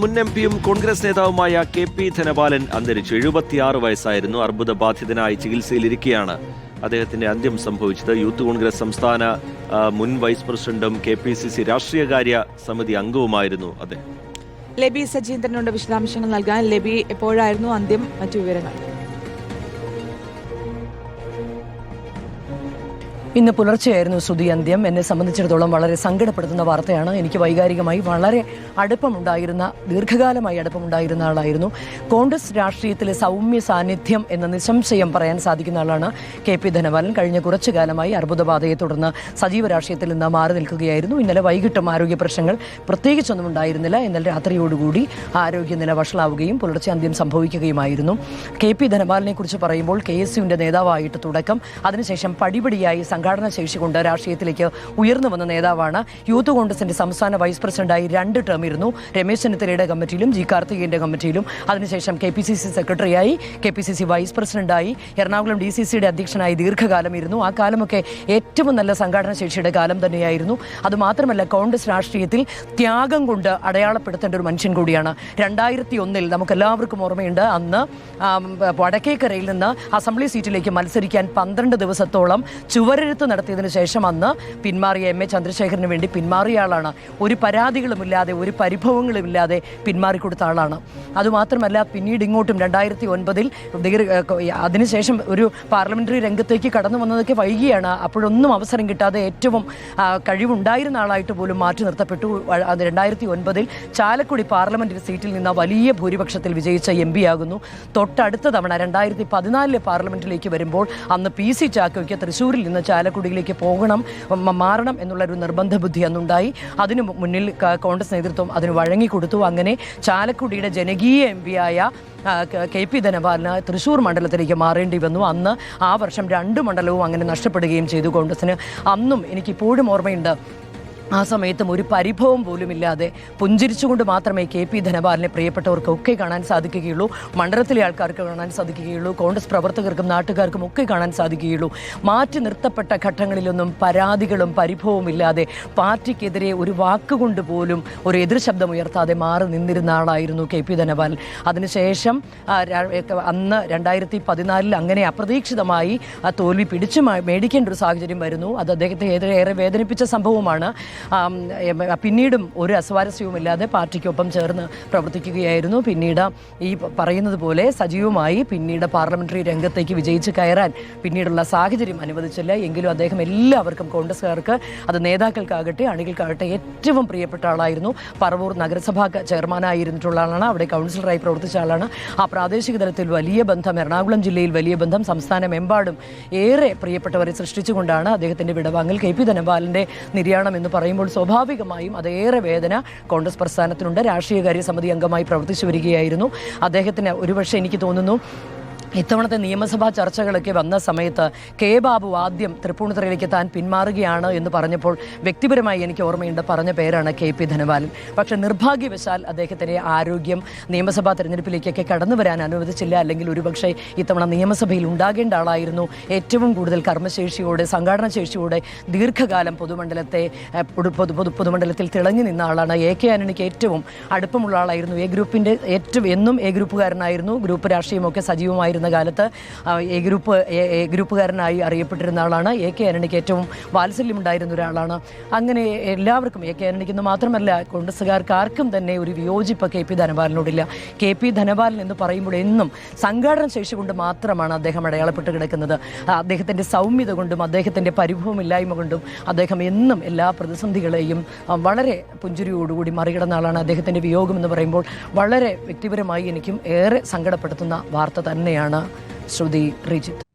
മുൻ എംപിയും കോൺഗ്രസ് നേതാവുമായ കെ.പി. ധനപാലൻ അന്തരിച്ചു. 76 വയസ്സായിരുന്നു. അർബുദബാധിതനായി ചികിത്സയിലിരിക്കെയാണ് അദ്ദേഹത്തിന്റെ അന്ത്യം സംഭവിച്ചത്. യൂത്ത് കോൺഗ്രസ് സംസ്ഥാന മുൻ വൈസ് പ്രസിഡന്റും KPCC രാഷ്ട്രീയകാര്യ സമിതി അംഗവുമായിരുന്നു അദ്ദേഹം. ലബി സജീന്ദ്രനോട് വിശദാംശങ്ങൾ നൽകാൻ. ലബി, എപ്പോഴായിരുന്നു അന്ത്യം? മറ്റു വിവരങ്ങൾ? ഇന്ന് പുലർച്ചെയായിരുന്നു ശ്രുതി അന്ത്യം. എന്നെ സംബന്ധിച്ചിടത്തോളം വളരെ സങ്കടപ്പെടുത്തുന്ന വാർത്തയാണ്. എനിക്ക് വൈകാരികമായി വളരെ അടുപ്പമുണ്ടായിരുന്ന, ദീർഘകാലമായി അടുപ്പമുണ്ടായിരുന്ന ആളായിരുന്നു. കോൺഗ്രസ് രാഷ്ട്രീയത്തിലെ സൗമ്യ സാന്നിധ്യം എന്ന നിസ്സംശയം പറയാൻ സാധിക്കുന്ന ആളാണ് കെ.പി. ധനപാലൻ. കഴിഞ്ഞ കുറച്ചു കാലമായി അർബുദബാധയെ തുടർന്ന് സജീവ രാഷ്ട്രീയത്തിൽ നിന്ന് മാറി നിൽക്കുകയായിരുന്നു. ഇന്നലെ വൈകിട്ടും ആരോഗ്യ പ്രശ്നങ്ങൾ പ്രത്യേകിച്ചൊന്നും ഉണ്ടായിരുന്നില്ല. എന്നാൽ രാത്രിയോടുകൂടി ആരോഗ്യനില വഷളാവുകയും പുലർച്ചെ അന്ത്യം സംഭവിക്കുകയുമായിരുന്നു. കെ.പി. ധനപാലനെ കുറിച്ച് പറയുമ്പോൾ KSUവിന്റെ നേതാവായിട്ട് തുടക്കം, അതിനുശേഷം പടിപടിയായി സംഘാടന ശേഷി കൊണ്ട് രാഷ്ട്രീയത്തിലേക്ക് ഉയർന്നു വന്ന നേതാവാണ്. യൂത്ത് കോൺഗ്രസിന്റെ സംസ്ഥാന വൈസ് പ്രസിഡന്റായി 2 ടേം ഇരുന്നു. രമേശ് ചെന്നിത്തലയുടെ കമ്മിറ്റിയിലും കാർത്തികേയന്റെ കമ്മിറ്റിയിലും. അതിനുശേഷം KPCC സെക്രട്ടറിയായി, KPCC വൈസ് പ്രസിഡന്റായി, എറണാകുളം DCCയുടെ അധ്യക്ഷനായി ദീർഘകാലം ഇരുന്നു. ആ കാലമൊക്കെ ഏറ്റവും നല്ല സംഘാടന ശേഷിയുടെ കാലം തന്നെയായിരുന്നു. അതുമാത്രമല്ല, കോൺഗ്രസ് രാഷ്ട്രീയത്തിൽ ത്യാഗം കൊണ്ട് അടയാളപ്പെടുത്തേണ്ട ഒരു മനുഷ്യൻ കൂടിയാണ്. 2001 നമുക്കെല്ലാവർക്കും ഓർമ്മയുണ്ട്. അന്ന് വടക്കേക്കരയിൽ നിന്ന് അസംബ്ലി സീറ്റിലേക്ക് മത്സരിക്കാൻ 12 ദിവസത്തോളം ചുവരെഴുത്ത് നടത്തിയതിനു ശേഷം അന്ന് പിന്മാറിയ MA ചന്ദ്രശേഖരന് വേണ്ടി പിന്മാറിയ ആളാണ്. ഒരു പരാതികളുമില്ലാതെ, ഒരു പരിഭവങ്ങളുമില്ലാതെ പിന്മാറിക്കൊടുത്ത ആളാണ്. അതുമാത്രമല്ല, പിന്നീട് ഇങ്ങോട്ടും 2009 അതിനുശേഷം ഒരു പാർലമെന്ററി രംഗത്തേക്ക് കടന്നു വന്നതൊക്കെ വൈകിയാണ്. അപ്പോഴൊന്നും അവസരം കിട്ടാതെ ഏറ്റവും കഴിവുണ്ടായിരുന്ന ആളായിട്ട് പോലും മാറ്റി നിർത്തപ്പെട്ടു. 2009 ചാലക്കുടി പാർലമെന്റ് സീറ്റിൽ നിന്ന് വലിയ ഭൂരിപക്ഷത്തിൽ വിജയിച്ച MP ആകുന്നു. തൊട്ടടുത്ത തവണ 2014 പാർലമെന്റിലേക്ക് വരുമ്പോൾ അന്ന് PC ചാക്കോയ്ക്ക് തൃശ്ശൂരിൽ നിന്ന് ചാലക്കുടിയിലേക്ക് മാറണം എന്നുള്ളൊരു നിർബന്ധ ബുദ്ധി അന്നുണ്ടായി. അതിനു മുന്നിൽ കോൺഗ്രസ് നേതൃത്വം അതിന് വഴങ്ങിക്കൊടുത്തു. അങ്ങനെ ചാലക്കുടിയുടെ ജനകീയ MP ആയ കെ.പി. ധനപാലന് തൃശ്ശൂർ മണ്ഡലത്തിലേക്ക് മാറേണ്ടി വന്നു. അന്ന് ആ വർഷം 2 മണ്ഡലവും അങ്ങനെ നഷ്ടപ്പെടുകയും ചെയ്തു കോൺഗ്രസിന്. അന്നും എനിക്കിപ്പോഴും ഓർമ്മയുണ്ട്, ആ സമയത്തും ഒരു പരിഭവം പോലും ഇല്ലാതെ പുഞ്ചിരിച്ചുകൊണ്ട് മാത്രമേ കെ.പി. ധനപാലനെ പ്രിയപ്പെട്ടവർക്കൊക്കെ കാണാൻ സാധിക്കുകയുള്ളൂ. മണ്ഡലത്തിലെ ആൾക്കാർക്ക് കാണാൻ സാധിക്കുകയുള്ളൂ. കോൺഗ്രസ് പ്രവർത്തകർക്കും നാട്ടുകാർക്കും ഒക്കെ കാണാൻ സാധിക്കുകയുള്ളൂ. മാറ്റി നിർത്തപ്പെട്ട ഘട്ടങ്ങളിലൊന്നും പരാതികളും പരിഭവവും ഇല്ലാതെ പാർട്ടിക്കെതിരെ ഒരു വാക്കുകൊണ്ട് പോലും ഒരു എതിർ ശബ്ദം ഉയർത്താതെ മാറി നിന്നിരുന്ന ആളായിരുന്നു കെ.പി. ധനപാലൻ. അതിനുശേഷം അന്ന് 2014 അങ്ങനെ അപ്രതീക്ഷിതമായി തോൽവി പിടിച്ചു മേടിക്കേണ്ട ഒരു സാഹചര്യം വരുന്നു. അത് അദ്ദേഹത്തെ ഏറെ വേദനിപ്പിച്ച സംഭവമാണ്. പിന്നീടും ഒരു അസ്വാരസ്യവുമില്ലാതെ പാർട്ടിക്കൊപ്പം ചേർന്ന് പ്രവർത്തിക്കുകയായിരുന്നു. പിന്നീട് ഈ പറയുന്നത് പോലെ സജീവമായി പിന്നീട് പാർലമെന്ററി രംഗത്തേക്ക് വിജയിച്ച് കയറാൻ പിന്നീടുള്ള സാഹചര്യം അനുവദിച്ചില്ല. എങ്കിലും അദ്ദേഹം എല്ലാവർക്കും, കോൺഗ്രസ്സുകാർക്ക്, അത് നേതാക്കൾക്കാകട്ടെ അണികൾക്കാകട്ടെ ഏറ്റവും പ്രിയപ്പെട്ട ആളായിരുന്നു. പറവൂർ നഗരസഭാ ചെയർമാനായിരുന്നിട്ടുള്ള ആളാണ്. അവിടെ കൗൺസിലറായി പ്രവർത്തിച്ച ആളാണ്. ആ പ്രാദേശിക തലത്തിൽ വലിയ ബന്ധം, എറണാകുളം ജില്ലയിൽ വലിയ ബന്ധം, സംസ്ഥാനമെമ്പാടും ഏറെ പ്രിയപ്പെട്ടവരെ സൃഷ്ടിച്ചുകൊണ്ടാണ് അദ്ദേഹത്തിന്റെ വിടവാങ്ങൽ. കെ.പി. ധനപാലന്റെ നിര്യാണം എന്ന് പറയുമ്പോൾ സ്വാഭാവികമായും അതേറെ വേദന കോൺഗ്രസ് പ്രസ്ഥാനത്തിനുണ്ട്. രാഷ്ട്രീയകാര്യ സമിതി അംഗമായി പ്രവർത്തിച്ചു വരികയായിരുന്നു അദ്ദേഹത്തിന്. ഒരുപക്ഷെ എനിക്ക് തോന്നുന്നു ഇത്തവണത്തെ നിയമസഭാ ചർച്ചകളൊക്കെ വന്ന സമയത്ത് ബാബു ആദ്യം തൃപ്പൂണിത്തുറയിലേക്ക് താൻ പിന്മാറുകയാണ് എന്ന് പറഞ്ഞപ്പോൾ വ്യക്തിപരമായി എനിക്ക് ഓർമ്മയുണ്ട്, പറഞ്ഞ പേരാണ് കെ.പി. ധനപാലൻ. പക്ഷെ നിർഭാഗ്യവശാൽ അദ്ദേഹത്തിൻ്റെ ആരോഗ്യം നിയമസഭാ തെരഞ്ഞെടുപ്പിലേക്കൊക്കെ കടന്നു വരാൻ അനുവദിച്ചില്ല. അല്ലെങ്കിൽ ഒരുപക്ഷെ ഇത്തവണ നിയമസഭയിൽ ഉണ്ടാകേണ്ട ആളായിരുന്നു. ഏറ്റവും കൂടുതൽ കർമ്മശേഷിയോടെ, സംഘാടന ശേഷിയോടെ ദീർഘകാലം പൊതുമണ്ഡലത്തിൽ തിളങ്ങി നിന്ന ആളാണ്. AK ആന്റണിക്ക് ഏറ്റവും അടുപ്പമുള്ള ആളായിരുന്നു. ഗ്രൂപ്പിൻ്റെ എന്നും ഗ്രൂപ്പുകാരനായിരുന്നു. ഗ്രൂപ്പ് രാഷ്ട്രീയമൊക്കെ സജീവമായിരുന്നു. കാലത്ത് ഗ്രൂപ്പുകാരനായി അറിയപ്പെട്ടിരുന്ന ആളാണ്. AK ആന്റണിക്ക് ഏറ്റവും വാത്സല്യമുണ്ടായിരുന്ന ഒരാളാണ്. അങ്ങനെ എല്ലാവർക്കും, AK ആന്റണിക്കെന്ന് മാത്രമല്ല കോൺഗ്രസ്സുകാർക്ക് ആർക്കും തന്നെ ഒരു വിയോജിപ്പ് കെ.പി. ധനപാലനോടില്ല. കെ.പി. ധനപാലൻ എന്ന് പറയുമ്പോൾ എന്നും സംഘാടന ശേഷി കൊണ്ട് മാത്രമാണ് അദ്ദേഹം അടയാളപ്പെട്ട് കിടക്കുന്നത്. അദ്ദേഹത്തിൻ്റെ സൗമ്യത കൊണ്ടും അദ്ദേഹത്തിൻ്റെ പരിഭവമില്ലായ്മ കൊണ്ടും അദ്ദേഹം എന്നും എല്ലാ പ്രതിസന്ധികളെയും വളരെ പുഞ്ചിരിയോടുകൂടി മറികടന്ന ആളാണ്. അദ്ദേഹത്തിൻ്റെ വിയോഗം എന്ന് പറയുമ്പോൾ വളരെ വ്യക്തിപരമായി എനിക്കും ഏറെ സങ്കടപ്പെടുത്തുന്ന വാർത്ത തന്നെയാണ്. ശ്രുതി, റിജിത്ത്.